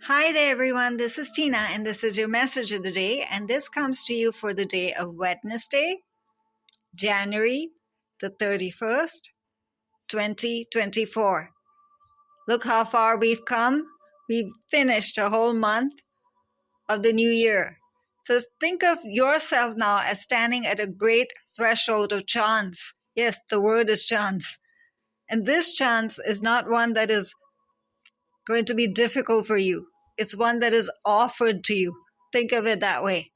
Hi there, everyone. This is Tina, and this is your message of the day. And this comes to you for the day of Wednesday, January the 31st, 2024. Look how far we've come. We've finished a whole month of the new year. So think of yourself now as standing at a great threshold of chance. Yes, the word is chance. And this chance is not one that is going to be difficult for you. It's one that is offered to you. Think of it that way.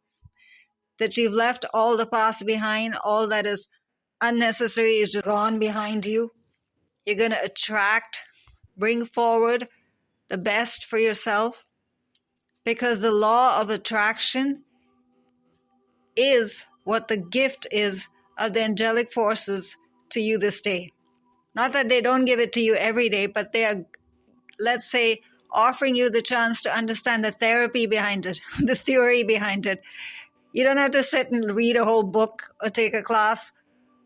That you've left all the past behind, all that is unnecessary is just gone behind you. You're going to attract, bring forward the best for yourself, because the law of attraction is what the gift is of the angelic forces to you this day. Not that they don't give it to you every day, but they are, let's say, offering you the chance to understand the therapy behind it, the theory behind it. You don't have to sit and read a whole book or take a class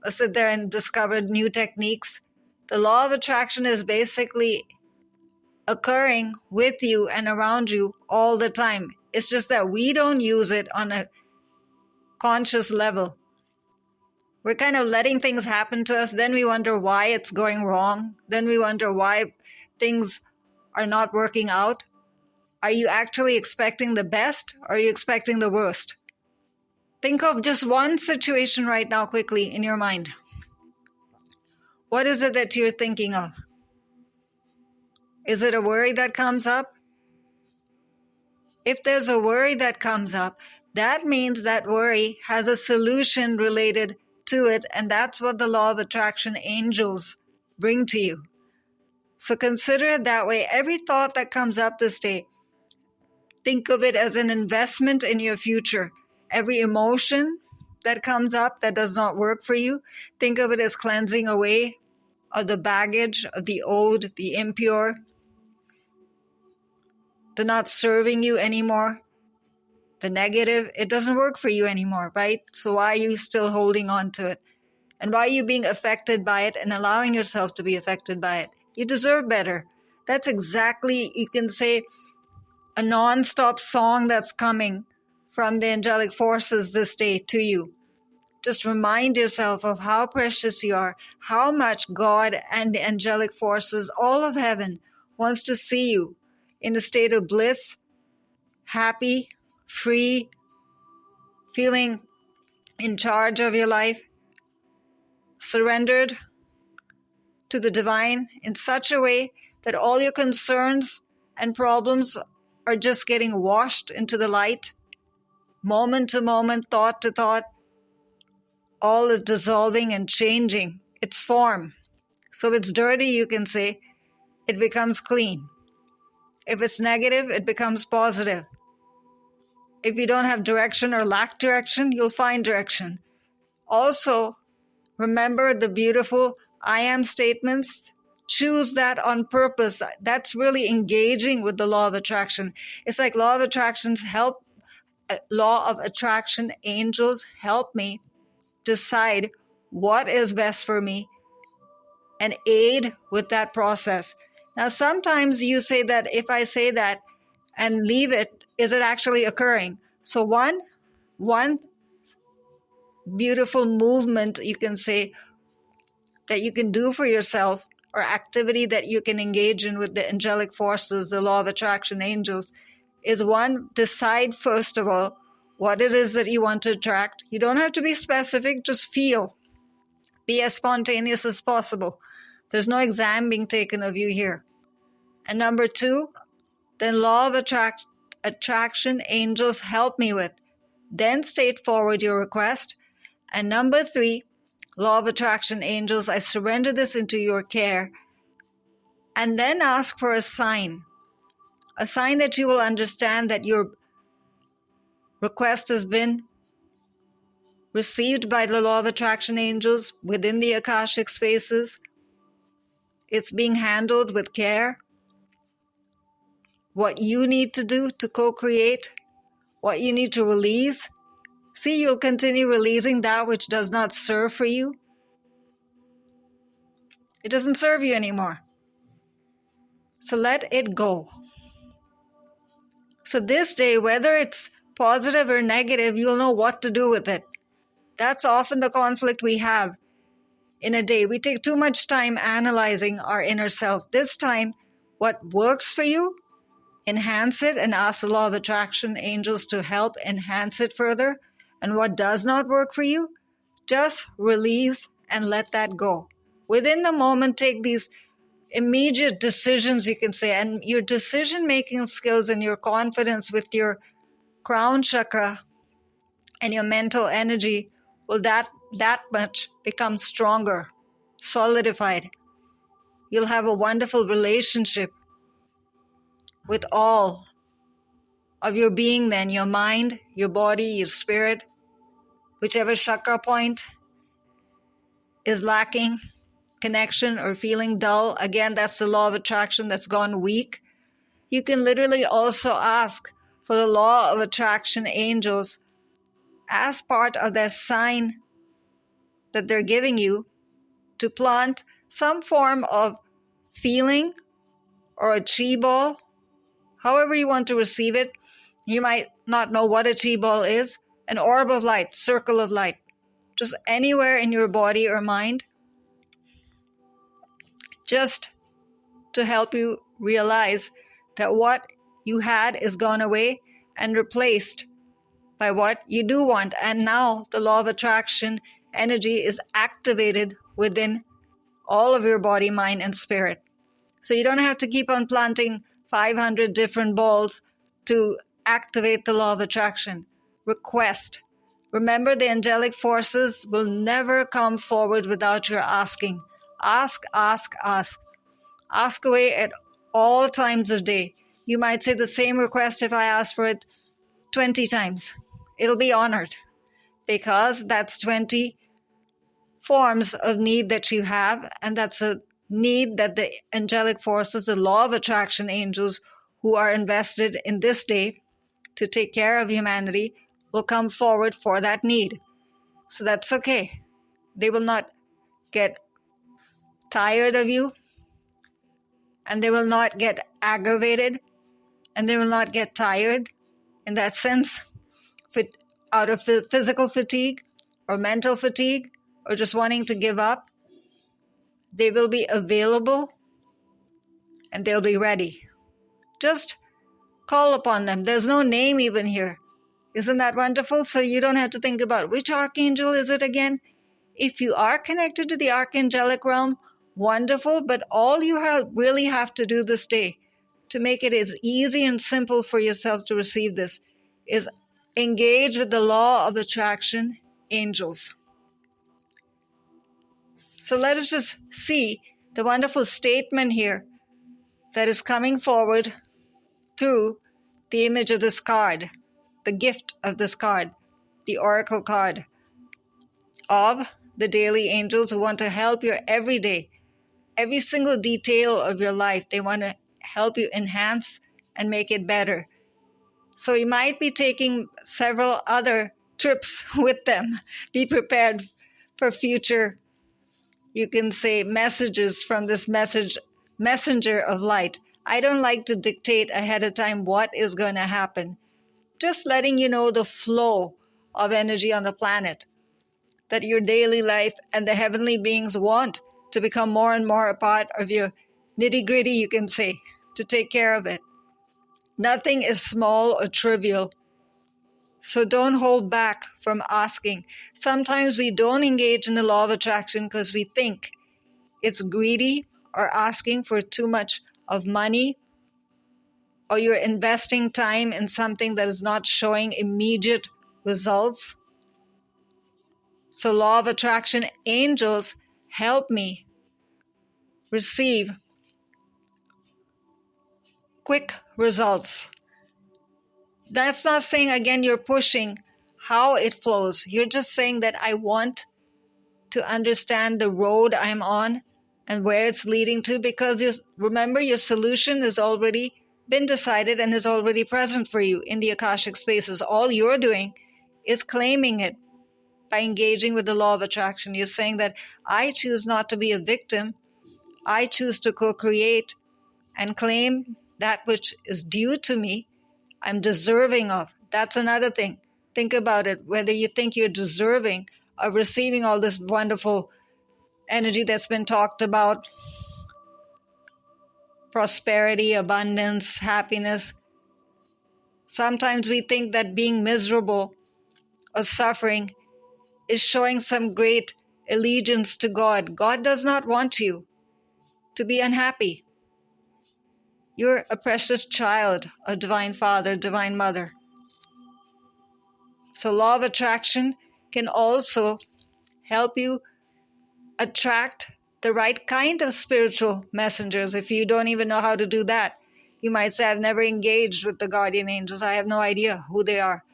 or sit there and discover new techniques. The law of attraction is basically occurring with you and around you all the time. It's just that we don't use it on a conscious level. We're kind of letting things happen to us. Then we wonder why it's going wrong. Then we wonder why things are not working out. Are you actually expecting the best, or are you expecting the worst? Think of just one situation right now quickly in your mind. What is it that you're thinking of? Is it a worry that comes up? If there's a worry that comes up, that means that worry has a solution related to it, and that's what the law of attraction angels bring to you. So consider it that way. Every thought that comes up this day, think of it as an investment in your future. Every emotion that comes up that does not work for you, think of it as cleansing away of the baggage of the old, the impure, the not serving you anymore, the negative. It doesn't work for you anymore, right? So why are you still holding on to it? And why are you being affected by it and allowing yourself to be affected by it? You deserve better. That's exactly, you can say, a non-stop song that's coming from the angelic forces this day to you. Just remind yourself of how precious you are, how much God and the angelic forces, all of heaven, wants to see you in a state of bliss, happy, free, feeling in charge of your life, surrendered to the divine in such a way that all your concerns and problems are just getting washed into the light, moment to moment, thought to thought. All is dissolving and changing its form. So if it's dirty, you can say, it becomes clean. If it's negative, it becomes positive. If you don't have direction or lack direction, you'll find direction. Also, remember the beautiful I am statements. Choose that on purpose. That's really engaging with the law of attraction. It's like law of attractions help, law of attraction angels help me decide what is best for me and aid with that process. Now, sometimes you say that if I say that and leave it, is it actually occurring? So one beautiful movement you can say that you can do for yourself, or activity that you can engage in with the angelic forces, the law of attraction angels, is one, decide first of all what it is that you want to attract. You don't have to be specific, just feel. Be as spontaneous as possible. There's no exam being taken of you here. And number two, then law of attraction angels help me with. Then state forward your request. And number three, law of attraction angels, I surrender this into your care. And then ask for a sign that you will understand that your request has been received by the law of attraction angels within the Akashic spaces. It's being handled with care. What you need to do to co-create, what you need to release. See, you'll continue releasing that which does not serve for you. It doesn't serve you anymore. So let it go. So this day, whether it's positive or negative, you'll know what to do with it. That's often the conflict we have in a day. We take too much time analyzing our inner self. This time, what works for you, enhance it and ask the law of attraction angels to help enhance it further. And what does not work for you, just release and let that go. Within the moment, take these immediate decisions, you can say, and your decision-making skills and your confidence with your crown chakra and your mental energy will that much become stronger, solidified. You'll have a wonderful relationship with all of your being then, your mind, your body, your spirit, whichever chakra point is lacking connection or feeling dull. Again, that's the law of attraction that's gone weak. You can literally also ask for the law of attraction angels as part of their sign that they're giving you to plant some form of feeling or a chi ball, however you want to receive it. You might not know what a chi ball is, an orb of light, circle of light, just anywhere in your body or mind, just to help you realize that what you had is gone away and replaced by what you do want. And now the law of attraction energy is activated within all of your body, mind, and spirit. So you don't have to keep on planting 500 different balls to activate the law of attraction. Request. Remember, the angelic forces will never come forward without your asking. Ask, ask, ask. Ask away at all times of day. You might say the same request if I ask for it 20 times. It'll be honored because that's 20 forms of need that you have, and that's a need that the angelic forces, the law of attraction angels who are invested in this day to take care of humanity will come forward for that need. So that's okay. They will not get tired of you, and they will not get aggravated, and they will not get tired in that sense, out of physical fatigue or mental fatigue or just wanting to give up. They will be available and they'll be ready. Just call upon them. There's no name even here. Isn't that wonderful? So you don't have to think about which archangel is it again. If you are connected to the archangelic realm, wonderful, but all you really have to do this day to make it as easy and simple for yourself to receive this is engage with the law of attraction angels. So let us just see the wonderful statement here that is coming forward through the image of this card, the gift of this card, the oracle card of the daily angels who want to help you every day, every single detail of your life. They want to help you enhance and make it better. So you might be taking several other trips with them. Be prepared for future, you can say, messages from this messenger of light. I don't like to dictate ahead of time what is going to happen. Just letting you know the flow of energy on the planet, that your daily life and the heavenly beings want to become more and more a part of your nitty-gritty, you can say, to take care of it. Nothing is small or trivial. So don't hold back from asking. Sometimes we don't engage in the law of attraction because we think it's greedy or asking for too much of money, or you're investing time in something that is not showing immediate results. So law of attraction angels, help me receive quick results. That's not saying, again, you're pushing how it flows. You're just saying that I want to understand the road I'm on and where it's leading to, because remember, your solution has already been decided and is already present for you in the Akashic spaces. All you're doing is claiming it by engaging with the law of attraction. You're saying that I choose not to be a victim. I choose to co-create and claim that which is due to me. I'm deserving of. That's another thing. Think about it, whether you think you're deserving of receiving all this wonderful energy that's been talked about, prosperity, abundance, happiness. Sometimes we think that being miserable or suffering is showing some great allegiance to God. God does not want you to be unhappy. You're a precious child of Divine Father, Divine Mother. So law of attraction can also help you attract the right kind of spiritual messengers. If you don't even know how to do that, you might say, I've never engaged with the guardian angels. I have no idea who they are.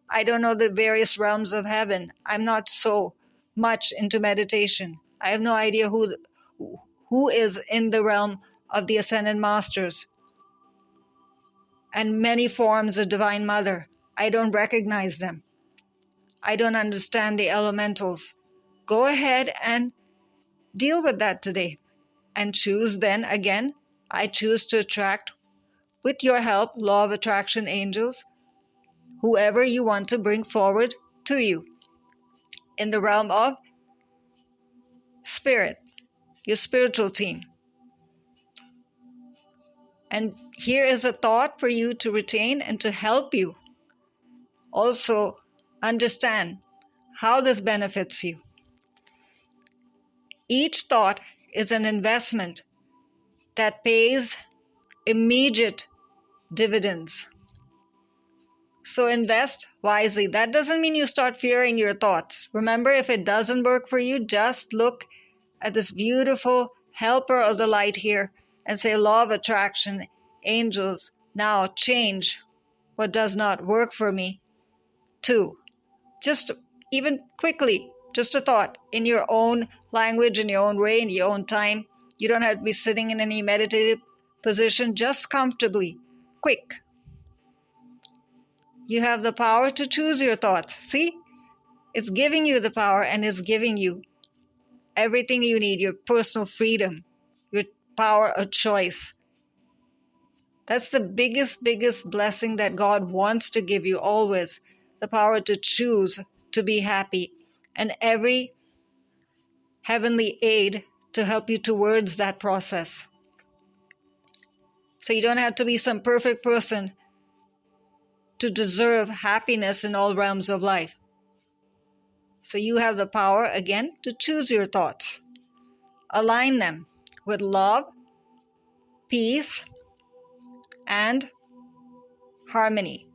I don't know the various realms of heaven. I'm not so much into meditation. I have no idea who is in the realm of the Ascended Masters and many forms of Divine Mother. I don't recognize them. I don't understand the elementals. Go ahead and deal with that today and choose then again. I choose to attract, with your help, law of attraction angels, whoever you want to bring forward to you in the realm of spirit, your spiritual team. And here is a thought for you to retain and to help you also understand how this benefits you. Each thought is an investment that pays immediate dividends. So invest wisely. That doesn't mean you start fearing your thoughts. Remember, if it doesn't work for you, just look at this beautiful helper of the light here and say, law of attraction, angels, now change what does not work for me to. Just even quickly, just a thought in your own language, in your own way, in your own time. You don't have to be sitting in any meditative position, just comfortably, quick. You have the power to choose your thoughts. See? It's giving you the power and it's giving you everything you need, your personal freedom, your power of choice. That's the biggest blessing that God wants to give you always, the power to choose to be happy and every heavenly aid to help you towards that process. So you don't have to be some perfect person to deserve happiness in all realms of life. So you have the power, again, to choose your thoughts. Align them with love, peace, and harmony.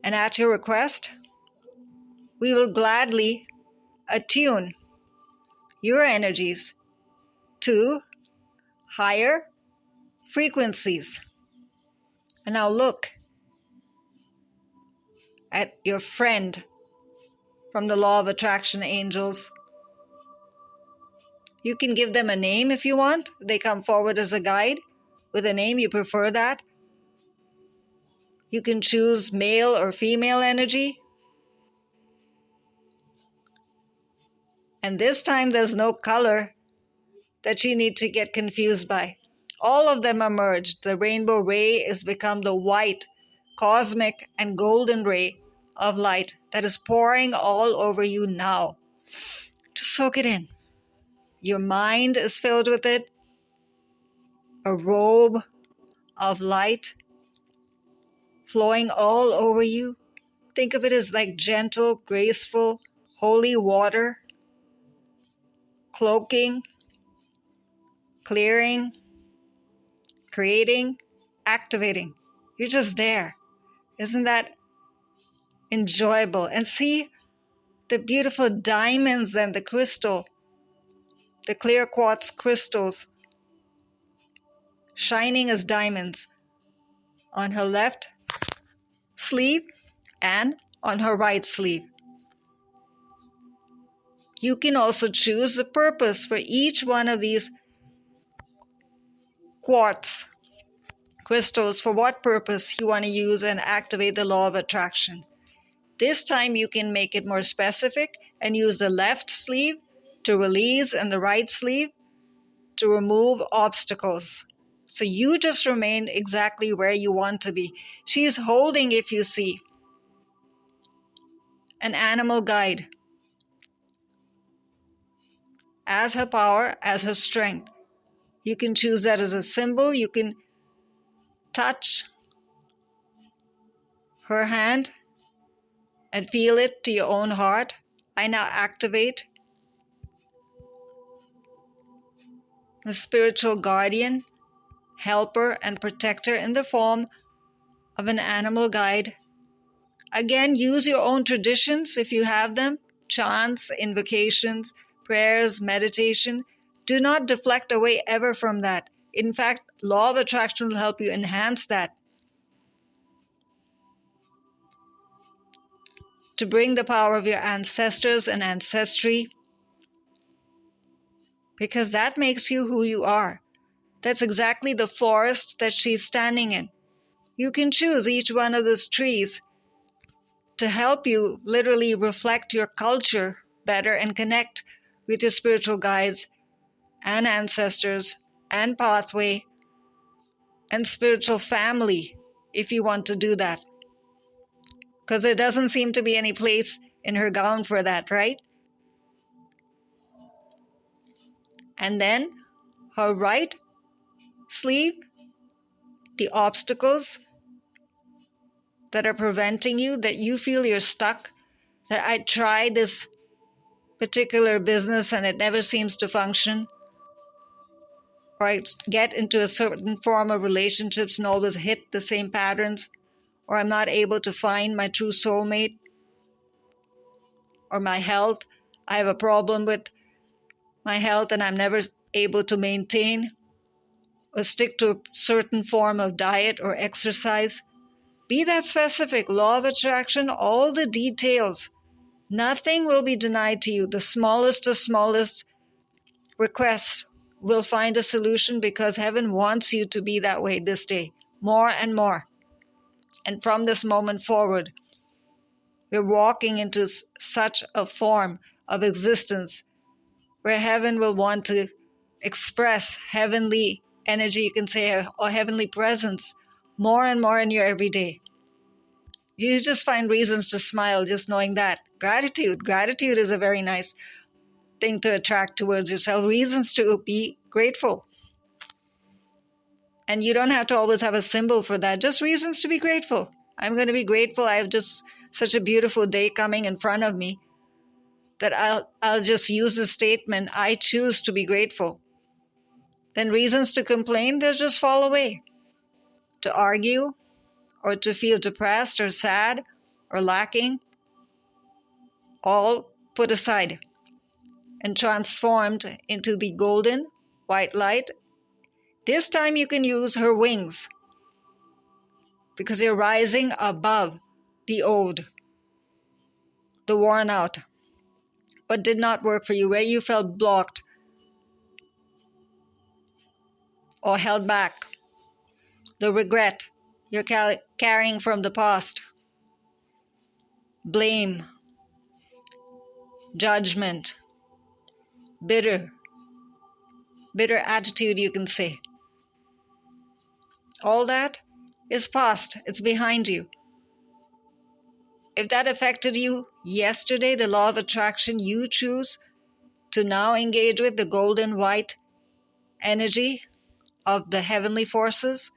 And at your request, we will gladly attune your energies to higher frequencies. And now look at your friend from the law of attraction angels. You can give them a name if you want. They come forward as a guide with a name. You prefer that. You can choose male or female energy. And this time there's no color that you need to get confused by. All of them are merged. The rainbow ray has become the white, cosmic, and golden ray of light that is pouring all over you now. Just soak it in. Your mind is filled with it. A robe of light flowing all over you. Think of it as like gentle, graceful, holy water, cloaking, clearing, creating, activating. You're just there. Isn't that enjoyable? And see the beautiful diamonds and the crystal, the clear quartz crystals, shining as diamonds on her left sleeve and on her right sleeve. You can also choose the purpose for each one of these quartz crystals, for what purpose you want to use and activate the law of attraction. This time you can make it more specific and use the left sleeve to release and the right sleeve to remove obstacles. So you just remain exactly where you want to be. She's holding, if you see, an animal guide as her power, as her strength. You can choose that as a symbol. You can touch her hand and feel it to your own heart. I now activate the spiritual guardian, helper, and protector in the form of an animal guide. Again, use your own traditions if you have them, chants, invocations, prayers, meditation. Do not deflect away ever from that. In fact, law of attraction will help you enhance that to bring the power of your ancestors and ancestry, because that makes you who you are. That's exactly the forest that she's standing in. You can choose each one of those trees to help you literally reflect your culture better and connect with your spiritual guides and ancestors and pathway and spiritual family if you want to do that. Because there doesn't seem to be any place in her gown for that, right? And then her right sleeve, the obstacles that are preventing you, that you feel you're stuck, that I tried this particular business and it never seems to function, or I get into a certain form of relationships and always hit the same patterns, or I'm not able to find my true soulmate, or my health. I have a problem with my health and I'm never able to maintain or stick to a certain form of diet or exercise. Be that specific. Law of attraction, all the details. Nothing will be denied to you. The smallest request will find a solution, because heaven wants you to be that way this day, more and more. And from this moment forward, we're walking into such a form of existence where heaven will want to express heavenly energy, you can say, or heavenly presence more and more in your everyday. You just find reasons to smile just knowing that. Gratitude is a very nice thing to attract towards yourself. Reasons to be grateful. And you don't have to always have a symbol for that. Just reasons to be grateful. I'm going to be grateful. I have just such a beautiful day coming in front of me that I'll just use the statement, I choose to be grateful. Then reasons to complain, they'll just fall away. To argue or to feel depressed or sad or lacking, all put aside and transformed into the golden white light. This time you can use her wings, because you're rising above the old, the worn out, what did not work for you, where you felt blocked or held back, the regret you're carrying from the past, blame, judgment, bitter attitude, you can say. All that is past. It's behind you. If that affected you yesterday, the law of attraction you choose to now engage with, the golden white energy of the heavenly forces,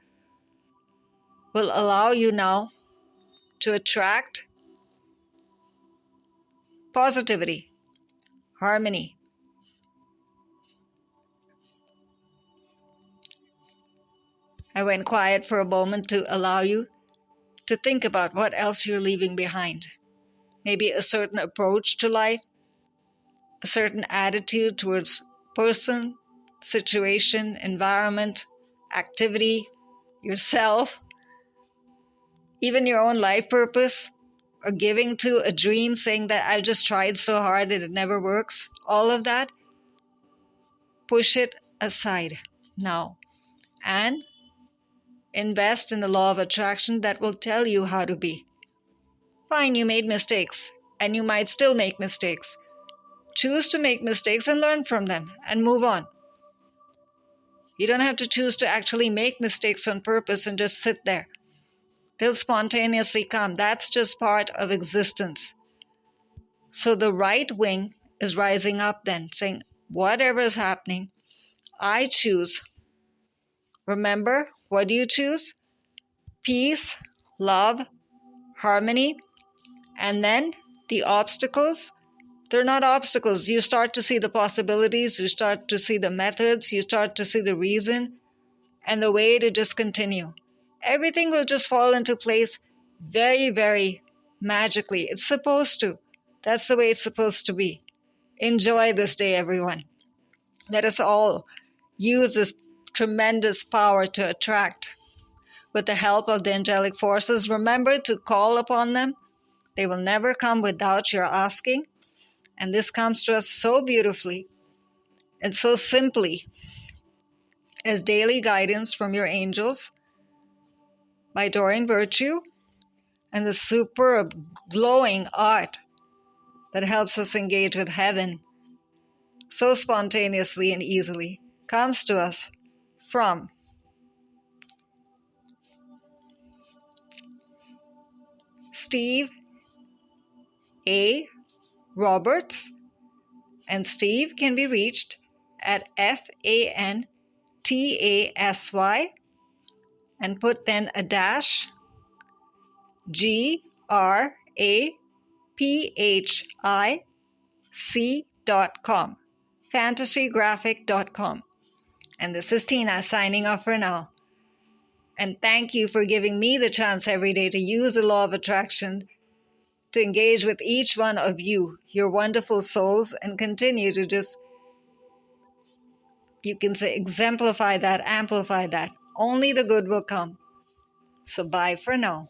will allow you now to attract positivity, harmony. I went quiet for a moment to allow you to think about what else you're leaving behind. Maybe a certain approach to life, a certain attitude towards person, situation, environment, activity, yourself, even your own life purpose, or giving to a dream saying that I just tried so hard that it never works. All of that, push it aside now and invest in the law of attraction that will tell you how to be. Fine, you made mistakes, and you might still make mistakes. Choose to make mistakes and learn from them and move on. You don't have to choose to actually make mistakes on purpose and just sit there. They'll spontaneously come. That's just part of existence. So the right wing is rising up then, saying, whatever is happening, I choose. Remember, what do you choose? Peace, love, harmony, and then the obstacles. They're not obstacles. You start to see the possibilities, you start to see the methods, you start to see the reason and the way to just continue. Everything will just fall into place very, very magically. It's supposed to. That's the way it's supposed to be. Enjoy this day, everyone. Let us all use this tremendous power to attract with the help of the angelic forces. Remember to call upon them. They will never come without your asking. And this comes to us so beautifully and so simply as daily guidance from your angels by Doreen Virtue and the superb glowing art that helps us engage with heaven so spontaneously and easily comes to us from Steve A. Roberts, and Steve can be reached at FANTASY and put then a dash GRAPHIC.com, fantasygraphic.com. And this is Tina signing off for now. And thank you for giving me the chance every day to use the law of attraction to engage with each one of you, your wonderful souls, and continue to just, you can say, exemplify that, amplify that. Only the good will come. So bye for now.